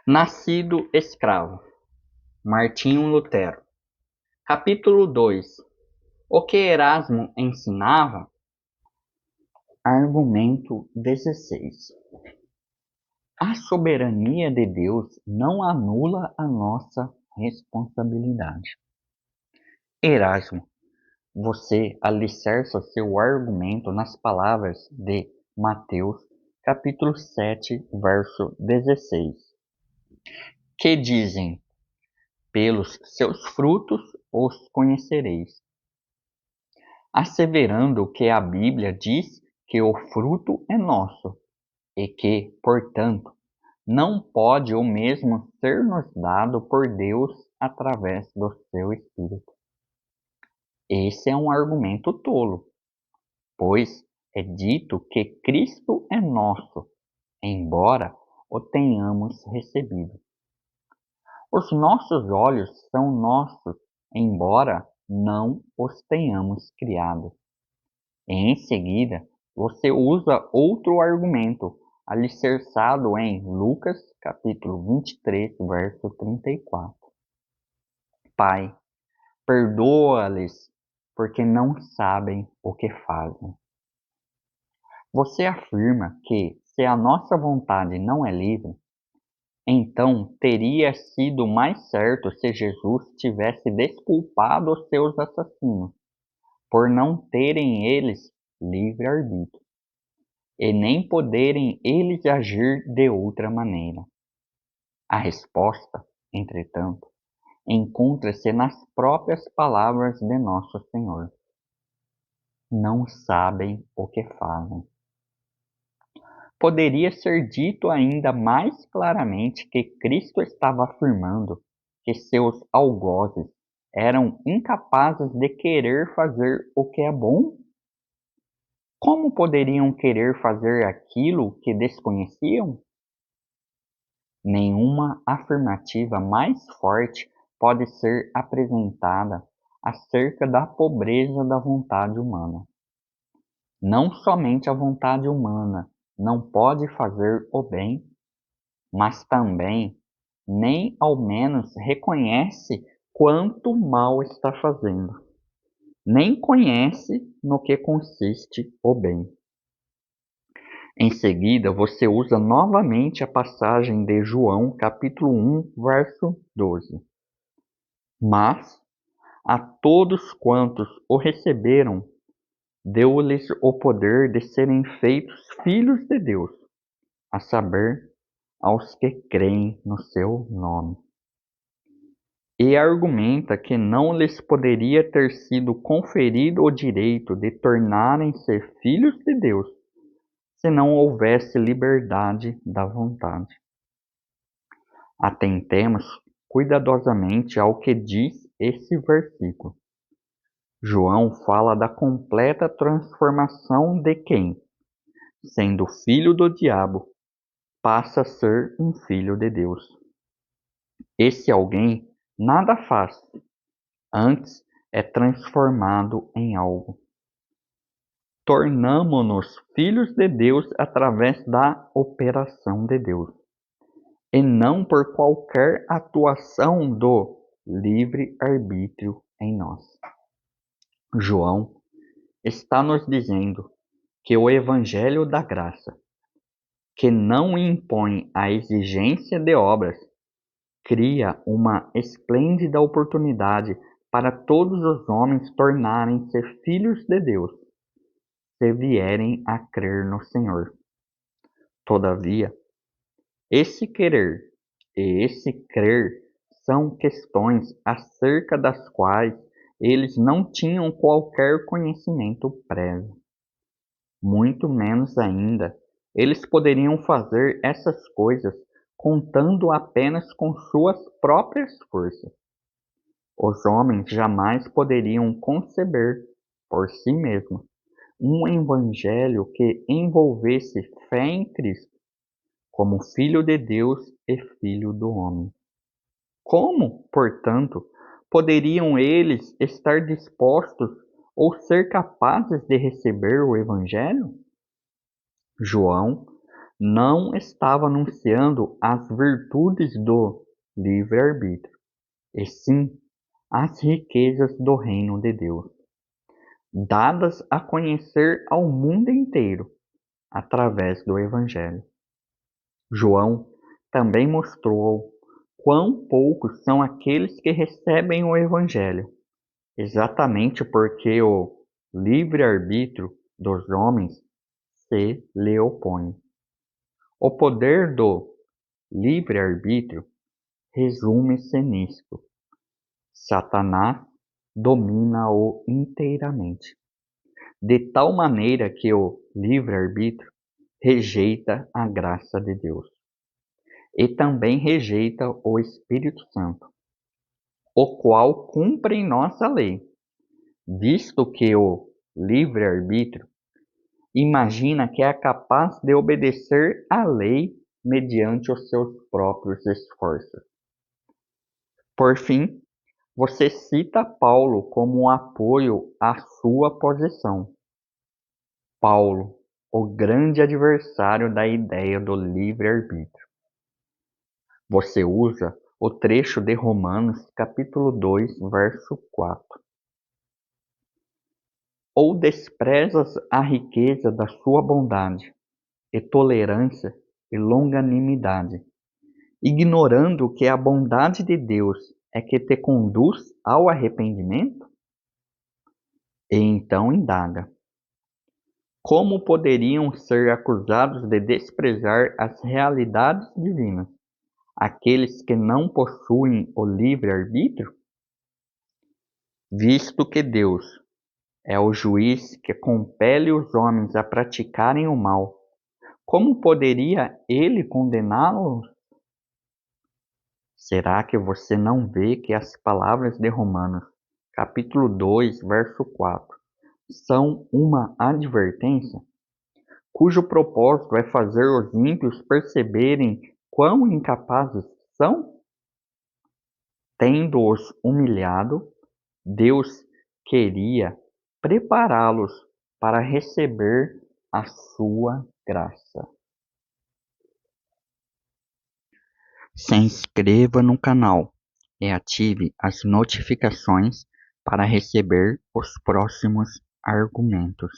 Nascido escravo. Martinho Lutero. Capítulo 2. O que Erasmo ensinava? Argumento 16. A soberania de Deus não anula a nossa responsabilidade. Erasmo, você alicerça seu argumento nas palavras de Mateus, capítulo 7, verso 16, que dizem: pelos seus frutos os conhecereis. Asseverando que a Bíblia diz que o fruto é nosso e que, portanto, não pode o mesmo ser nos dado por Deus através do seu Espírito. Esse é um argumento tolo, pois é dito que Cristo é nosso, embora o tenhamos recebido. Os nossos olhos são nossos, embora não os tenhamos criado. Em seguida, você usa outro argumento, alicerçado em Lucas, capítulo 23, verso 34. Pai, perdoa-lhes, porque não sabem o que fazem. Você afirma que, se a nossa vontade não é livre, então teria sido mais certo se Jesus tivesse desculpado os seus assassinos, por não terem eles livre-arbítrio, e nem poderem eles agir de outra maneira. A resposta, entretanto, encontra-se nas próprias palavras de Nosso Senhor. Não sabem o que fazem. Poderia ser dito ainda mais claramente que Cristo estava afirmando que seus algozes eram incapazes de querer fazer o que é bom? Como poderiam querer fazer aquilo que desconheciam? Nenhuma afirmativa mais forte pode ser apresentada acerca da pobreza da vontade humana. Não somente a vontade humana não pode fazer o bem, mas também nem ao menos reconhece quanto mal está fazendo, nem conhece no que consiste o bem. Em seguida, você usa novamente a passagem de João, capítulo 1, verso 12. Mas a todos quantos o receberam, deu-lhes o poder de serem feitos filhos de Deus, a saber, aos que creem no seu nome. E argumenta que não lhes poderia ter sido conferido o direito de tornarem-se filhos de Deus, se não houvesse liberdade da vontade. Atentemos cuidadosamente ao que diz esse versículo. João fala da completa transformação de quem, sendo filho do diabo, passa a ser um filho de Deus. Esse alguém nada faz, antes é transformado em algo. Tornamo-nos filhos de Deus através da operação de Deus, e não por qualquer atuação do livre-arbítrio em nós. João está nos dizendo que o Evangelho da Graça, que não impõe a exigência de obras, cria uma esplêndida oportunidade para todos os homens tornarem-se filhos de Deus, se vierem a crer no Senhor. Todavia, esse querer e esse crer são questões acerca das quais eles não tinham qualquer conhecimento prévio. Muito menos ainda, eles poderiam fazer essas coisas contando apenas com suas próprias forças. Os homens jamais poderiam conceber, por si mesmos, um evangelho que envolvesse fé em Cristo, como Filho de Deus e Filho do homem. Como, portanto, poderiam eles estar dispostos ou ser capazes de receber o evangelho? João não estava anunciando as virtudes do livre-arbítrio, e sim as riquezas do reino de Deus, dadas a conhecer ao mundo inteiro através do Evangelho. João também mostrou quão poucos são aqueles que recebem o Evangelho, exatamente porque o livre-arbítrio dos homens se lhe opõe. O poder do livre-arbítrio resume-se nisto: Satanás domina-o inteiramente, de tal maneira que o livre-arbítrio rejeita a graça de Deus e também rejeita o Espírito Santo, o qual cumpre em nossa lei, visto que o livre-arbítrio imagina que é capaz de obedecer à lei mediante os seus próprios esforços. Por fim, você cita Paulo como um apoio à sua posição. Paulo, o grande adversário da ideia do livre-arbítrio. Você usa o trecho de Romanos, capítulo 2, verso 4. Ou desprezas a riqueza da sua bondade, e tolerância e longanimidade, ignorando que a bondade de Deus é que te conduz ao arrependimento? E então indaga: como poderiam ser acusados de desprezar as realidades divinas aqueles que não possuem o livre-arbítrio? Visto que Deus é o juiz que compele os homens a praticarem o mal, como poderia ele condená-los? Será que você não vê que as palavras de Romanos, capítulo 2, verso 4, são uma advertência, cujo propósito é fazer os ímpios perceberem quão incapazes são? Tendo-os humilhado, Deus queria prepará-los para receber a sua graça. Se inscreva no canal e ative as notificações para receber os próximos argumentos.